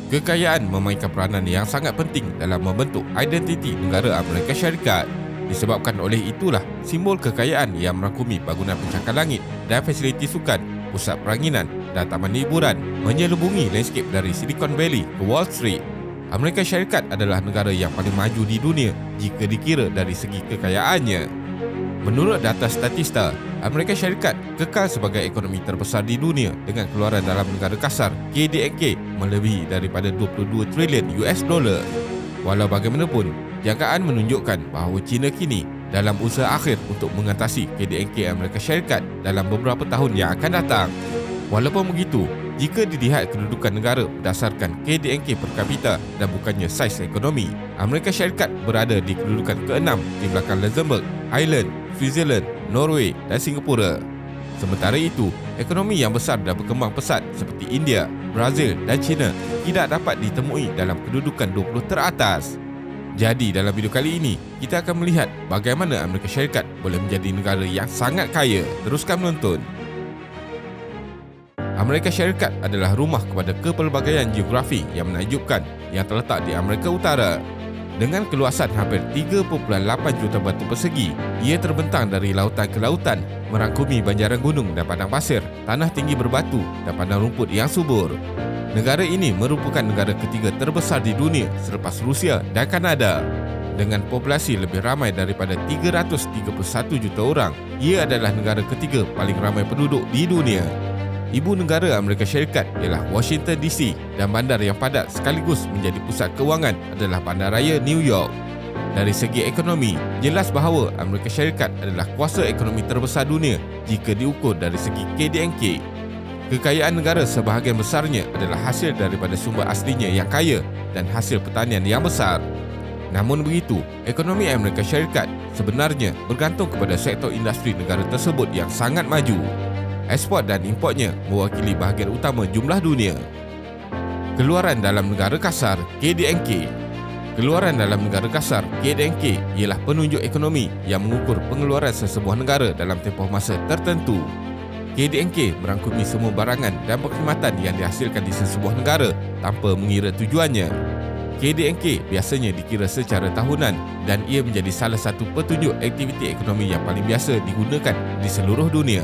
Kekayaan memainkan peranan yang sangat penting dalam membentuk identiti negara Amerika Syarikat. Disebabkan oleh itulah, simbol kekayaan yang merangkumi bangunan pencakar langit dan fasiliti sukan, pusat peranginan dan taman hiburan menyelubungi landscape dari Silicon Valley ke Wall Street. Amerika Syarikat adalah negara yang paling maju di dunia jika dikira dari segi kekayaannya. Menurut data Statista, Amerika Syarikat kekal sebagai ekonomi terbesar di dunia dengan keluaran dalam negara kasar KDNK melebihi daripada 22 trilion US dollar. Walau bagaimanapun, jangkaan menunjukkan bahawa China kini dalam usaha akhir untuk mengatasi KDNK Amerika Syarikat dalam beberapa tahun yang akan datang. Walaupun begitu, jika dilihat kedudukan negara berdasarkan KDNK per kapita dan bukannya saiz ekonomi, Amerika Syarikat berada di kedudukan ke-6 di belakang Luxembourg, Ireland, Switzerland, Norway dan Singapura. Sementara itu, ekonomi yang besar dan berkembang pesat seperti India, Brazil dan China tidak dapat ditemui dalam kedudukan 20 teratas. Jadi dalam video kali ini, kita akan melihat bagaimana Amerika Syarikat boleh menjadi negara yang sangat kaya. Teruskan menonton. Amerika Syarikat adalah rumah kepada kepelbagaian geografi yang menakjubkan yang terletak di Amerika Utara. Dengan keluasan hampir 3.8 juta batu persegi, ia terbentang dari lautan ke lautan, merangkumi banjaran gunung dan padang pasir, tanah tinggi berbatu dan padang rumput yang subur. Negara ini merupakan negara ketiga terbesar di dunia selepas Rusia dan Kanada. Dengan populasi lebih ramai daripada 331 juta orang, ia adalah negara ketiga paling ramai penduduk di dunia. Ibu negara Amerika Syarikat ialah Washington DC dan bandar yang padat sekaligus menjadi pusat kewangan adalah Bandaraya New York. Dari segi ekonomi, jelas bahawa Amerika Syarikat adalah kuasa ekonomi terbesar dunia jika diukur dari segi KDNK. Kekayaan negara sebahagian besarnya adalah hasil daripada sumber aslinya yang kaya dan hasil pertanian yang besar. Namun begitu, ekonomi Amerika Syarikat sebenarnya bergantung kepada sektor industri negara tersebut yang sangat maju. Ekspor dan importnya mewakili bahagian utama jumlah dunia. Keluaran dalam negara kasar KDNK. Keluaran dalam negara kasar KDNK ialah penunjuk ekonomi yang mengukur pengeluaran sesebuah negara dalam tempoh masa tertentu. KDNK merangkumi semua barangan dan perkhidmatan yang dihasilkan di sesebuah negara tanpa mengira tujuannya. KDNK biasanya dikira secara tahunan dan ia menjadi salah satu petunjuk aktiviti ekonomi yang paling biasa digunakan di seluruh dunia.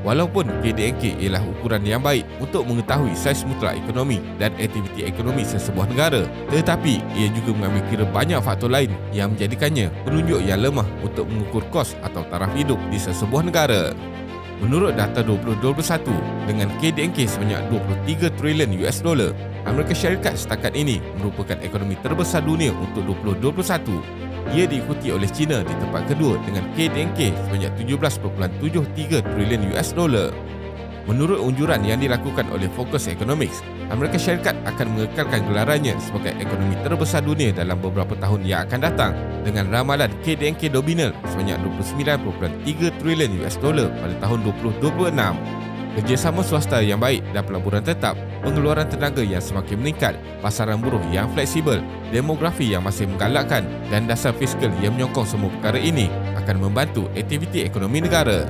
Walaupun KDNK ialah ukuran yang baik untuk mengetahui saiz mutlak ekonomi dan aktiviti ekonomi sesebuah negara, tetapi ia juga mengambil kira banyak faktor lain yang menjadikannya penunjuk yang lemah untuk mengukur kos atau taraf hidup di sesebuah negara. Menurut data 2021, dengan KDNK sebanyak 23 trilion US dollar, Amerika Syarikat setakat ini merupakan ekonomi terbesar dunia untuk 2021. Ia diikuti oleh China di tempat kedua dengan KDNK sebanyak 17.73 trilion US dollar. Menurut unjuran yang dilakukan oleh Focus Economics, Amerika Syarikat akan mengekalkan gelarannya sebagai ekonomi terbesar dunia dalam beberapa tahun yang akan datang dengan ramalan KDNK nominal sebanyak 29.3 trilion US dollar pada tahun 2026. Kerjasama swasta yang baik dan pelaburan tetap, pengeluaran tenaga yang semakin meningkat, pasaran buruh yang fleksibel, demografi yang masih menggalakkan dan dasar fiskal yang menyokong semua perkara ini akan membantu aktiviti ekonomi negara.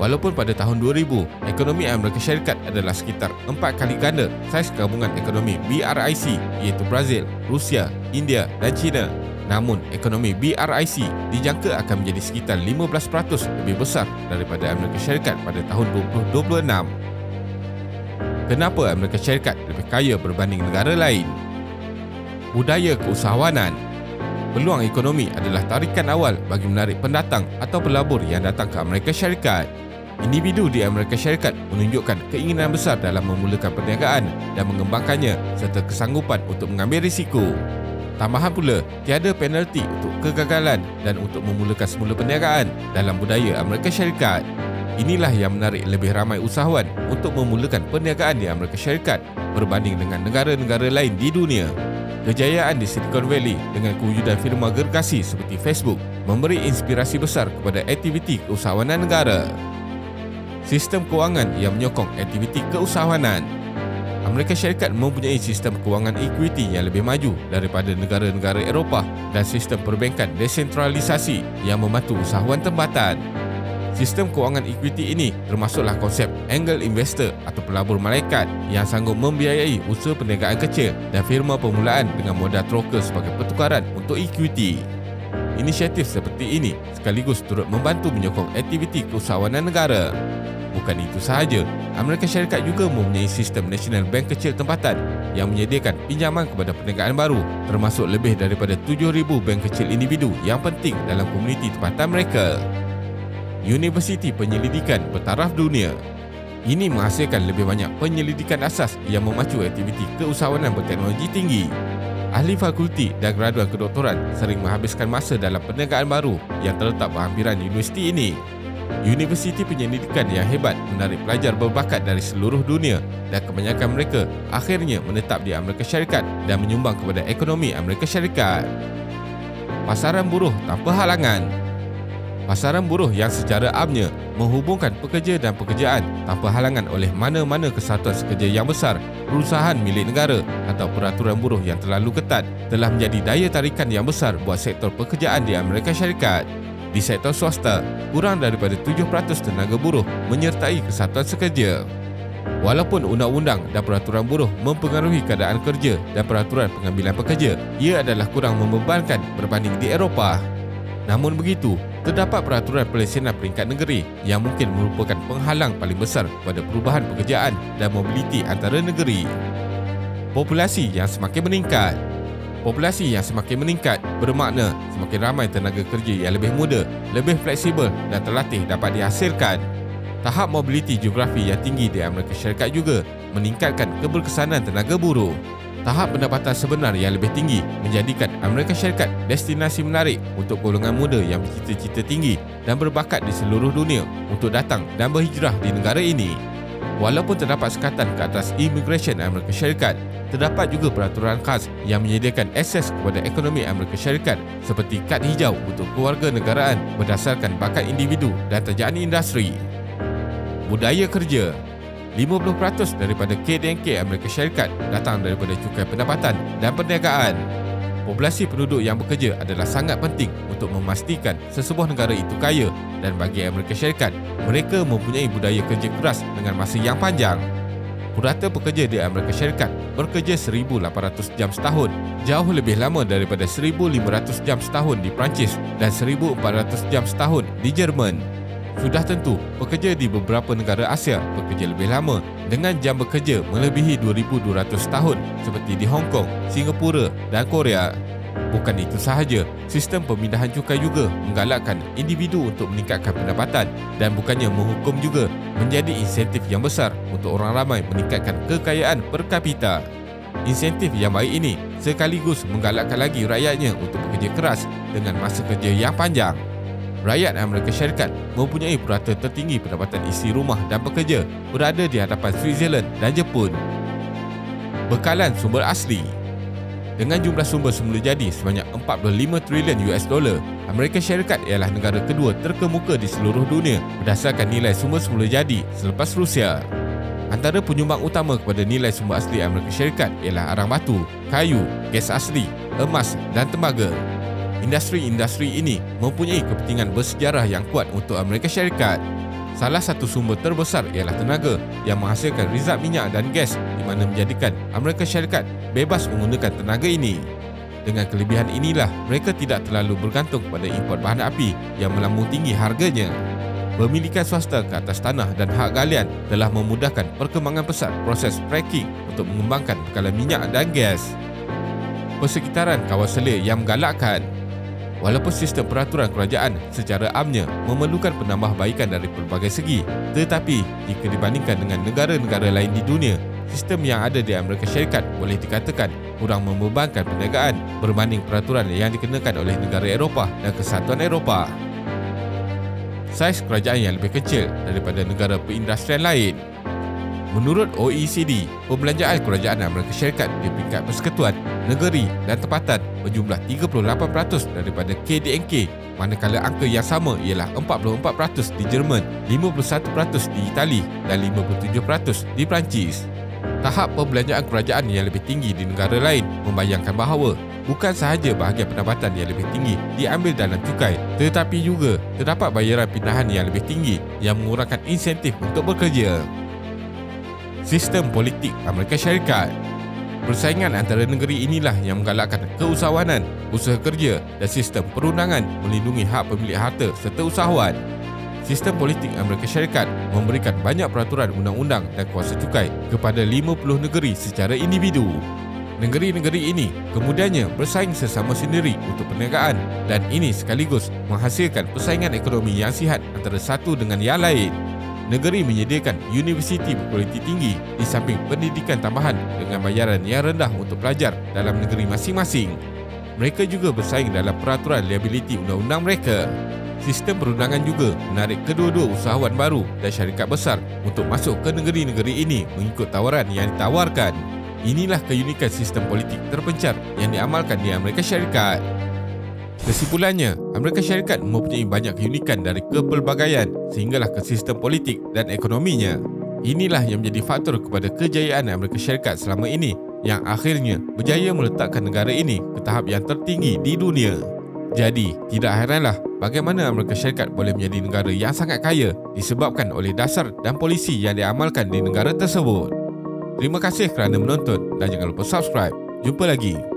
Walaupun pada tahun 2000, ekonomi Amerika Syarikat adalah sekitar 4 kali ganda saiz gabungan ekonomi BRIC iaitu Brazil, Rusia, India dan China. Namun, ekonomi BRIC dijangka akan menjadi sekitar 15% lebih besar daripada Amerika Syarikat pada tahun 2026. Kenapa Amerika Syarikat lebih kaya berbanding negara lain? Budaya keusahawanan. Peluang ekonomi adalah tarikan awal bagi menarik pendatang atau pelabur yang datang ke Amerika Syarikat. Individu di Amerika Syarikat menunjukkan keinginan besar dalam memulakan perniagaan dan mengembangkannya serta kesanggupan untuk mengambil risiko. Tambahan pula, tiada penalti untuk kegagalan dan untuk memulakan semula perniagaan dalam budaya Amerika Syarikat. Inilah yang menarik lebih ramai usahawan untuk memulakan perniagaan di Amerika Syarikat berbanding dengan negara-negara lain di dunia. Kejayaan di Silicon Valley dengan kewujudan firma gergasi seperti Facebook memberi inspirasi besar kepada aktiviti keusahawanan negara. Sistem kewangan yang menyokong aktiviti keusahawanan. Amerika Syarikat mempunyai sistem kewangan equity yang lebih maju daripada negara-negara Eropah dan sistem perbankan desentralisasi yang membantu usahawan tempatan. Sistem kewangan equity ini termasuklah konsep angel investor atau pelabur malaikat yang sanggup membiayai usaha perniagaan kecil dan firma permulaan dengan modal troka sebagai pertukaran untuk equity. Inisiatif seperti ini sekaligus turut membantu menyokong aktiviti keusahawanan negara. Bukan itu sahaja, Amerika Syarikat juga mempunyai sistem National Bank kecil tempatan yang menyediakan pinjaman kepada perniagaan baru, termasuk lebih daripada 7,000 bank kecil individu yang penting dalam komuniti tempatan mereka. Universiti Penyelidikan Bertaraf Dunia. Ini menghasilkan lebih banyak penyelidikan asas yang memacu aktiviti keusahawanan berteknologi tinggi. Ahli fakulti dan graduan kedoktoran sering menghabiskan masa dalam perniagaan baru yang terletak berhampiran universiti ini. Universiti penyelidikan yang hebat menarik pelajar berbakat dari seluruh dunia dan kebanyakan mereka akhirnya menetap di Amerika Syarikat dan menyumbang kepada ekonomi Amerika Syarikat. Pasaran buruh tanpa halangan. Pasaran buruh yang secara amnya menghubungkan pekerja dan pekerjaan tanpa halangan oleh mana-mana kesatuan sekerja yang besar, perusahaan milik negara atau peraturan buruh yang terlalu ketat telah menjadi daya tarikan yang besar buat sektor pekerjaan di Amerika Syarikat. Di sektor swasta, kurang daripada 7% tenaga buruh menyertai kesatuan sekerja. Walaupun undang-undang dan peraturan buruh mempengaruhi keadaan kerja dan peraturan pengambilan pekerja, ia adalah kurang membebankan berbanding di Eropah. Namun begitu, terdapat peraturan pelesenan peringkat negeri yang mungkin merupakan penghalang paling besar pada perubahan pekerjaan dan mobiliti antara negeri. Populasi yang semakin meningkat. Populasi yang semakin meningkat bermakna semakin ramai tenaga kerja yang lebih muda, lebih fleksibel dan terlatih dapat dihasilkan. Tahap mobiliti geografi yang tinggi di Amerika Syarikat juga meningkatkan keberkesanan tenaga buruh. Tahap pendapatan sebenar yang lebih tinggi menjadikan Amerika Syarikat destinasi menarik untuk golongan muda yang bercita-cita tinggi dan berbakat di seluruh dunia untuk datang dan berhijrah di negara ini. Walaupun terdapat sekatan ke atas imigresen Amerika Syarikat, terdapat juga peraturan khas yang menyediakan akses kepada ekonomi Amerika Syarikat seperti kad hijau untuk keluarga negaraan berdasarkan bakat individu dan terjaan industri. Budaya kerja. 50% daripada KDNK Amerika Syarikat datang daripada cukai pendapatan dan perniagaan. Populasi penduduk yang bekerja adalah sangat penting untuk memastikan sesebuah negara itu kaya, dan bagi Amerika Syarikat, mereka mempunyai budaya kerja keras dengan masa yang panjang. Purata pekerja di Amerika Syarikat bekerja 1,800 jam setahun, jauh lebih lama daripada 1,500 jam setahun di Perancis dan 1,400 jam setahun di Jerman. Sudah tentu, pekerja di beberapa negara Asia bekerja lebih lama dengan jam bekerja melebihi 2,200 tahun seperti di Hong Kong, Singapura dan Korea. Bukan itu sahaja, sistem pemindahan cukai juga menggalakkan individu untuk meningkatkan pendapatan dan bukannya menghukum juga menjadi insentif yang besar untuk orang ramai meningkatkan kekayaan per kapita. Insentif yang baik ini sekaligus menggalakkan lagi rakyatnya untuk bekerja keras dengan masa kerja yang panjang. Rakyat Amerika Syarikat mempunyai purata tertinggi pendapatan isi rumah dan pekerja berada di hadapan Switzerland dan Jepun. Bekalan sumber asli. Dengan jumlah sumber semula jadi sebanyak 45 trilion $, Amerika Syarikat ialah negara kedua terkemuka di seluruh dunia berdasarkan nilai sumber semula jadi selepas Rusia. Antara penyumbang utama kepada nilai sumber asli Amerika Syarikat ialah arang batu, kayu, gas asli, emas dan tembaga. Industri-industri ini mempunyai kepentingan bersejarah yang kuat untuk Amerika Syarikat. Salah satu sumber terbesar ialah tenaga yang menghasilkan rizal minyak dan gas, di mana menjadikan Amerika Syarikat bebas menggunakan tenaga ini. Dengan kelebihan inilah, mereka tidak terlalu bergantung pada import bahan api yang melambung tinggi harganya. Pemilikan swasta ke atas tanah dan hak galian telah memudahkan perkembangan pesat proses fracking untuk mengembangkan bekalan minyak dan gas. Persekitaran kawal selir yang menggalakkan. Walaupun sistem peraturan kerajaan secara amnya memerlukan penambahbaikan dari pelbagai segi, tetapi jika dibandingkan dengan negara-negara lain di dunia, sistem yang ada di Amerika Syarikat boleh dikatakan kurang membebankan perniagaan berbanding peraturan yang dikenakan oleh negara Eropah dan Kesatuan Eropah. Saiz kerajaan yang lebih kecil daripada negara perindustrian lain. Menurut OECD, pembelanjaan kerajaan Amerika Syarikat di peringkat persekutuan, negeri dan tempatan berjumlah 38% daripada KDNK, manakala angka yang sama ialah 44% di Jerman, 51% di Itali dan 57% di Perancis. Tahap perbelanjaan kerajaan yang lebih tinggi di negara lain membayangkan bahawa bukan sahaja bahagian pendapatan yang lebih tinggi diambil dalam cukai, tetapi juga terdapat bayaran pindahan yang lebih tinggi yang mengurangkan insentif untuk bekerja. Sistem politik Amerika Syarikat. Persaingan antara negeri inilah yang menggalakkan keusahawanan, usaha kerja dan sistem perundangan melindungi hak pemilik harta serta usahawan. Sistem politik Amerika Syarikat memberikan banyak peraturan undang-undang dan kuasa cukai kepada 50 negeri secara individu. Negeri-negeri ini kemudiannya bersaing sesama sendiri untuk perniagaan dan ini sekaligus menghasilkan persaingan ekonomi yang sihat antara satu dengan yang lain. Negeri menyediakan universiti berkualiti tinggi di samping pendidikan tambahan dengan bayaran yang rendah untuk pelajar dalam negeri masing-masing. Mereka juga bersaing dalam peraturan liabiliti undang-undang mereka. Sistem perundangan juga menarik kedua-dua usahawan baru dan syarikat besar untuk masuk ke negeri-negeri ini mengikut tawaran yang ditawarkan. Inilah keunikan sistem politik terpencar yang diamalkan di Amerika Syarikat. Kesimpulannya, Amerika Syarikat mempunyai banyak keunikan dari kepelbagaian sehinggalah ke sistem politik dan ekonominya. Inilah yang menjadi faktor kepada kejayaan Amerika Syarikat selama ini yang akhirnya berjaya meletakkan negara ini ke tahap yang tertinggi di dunia. Jadi, tidak heranlah bagaimana Amerika Syarikat boleh menjadi negara yang sangat kaya disebabkan oleh dasar dan polisi yang diamalkan di negara tersebut. Terima kasih kerana menonton dan jangan lupa subscribe. Jumpa lagi.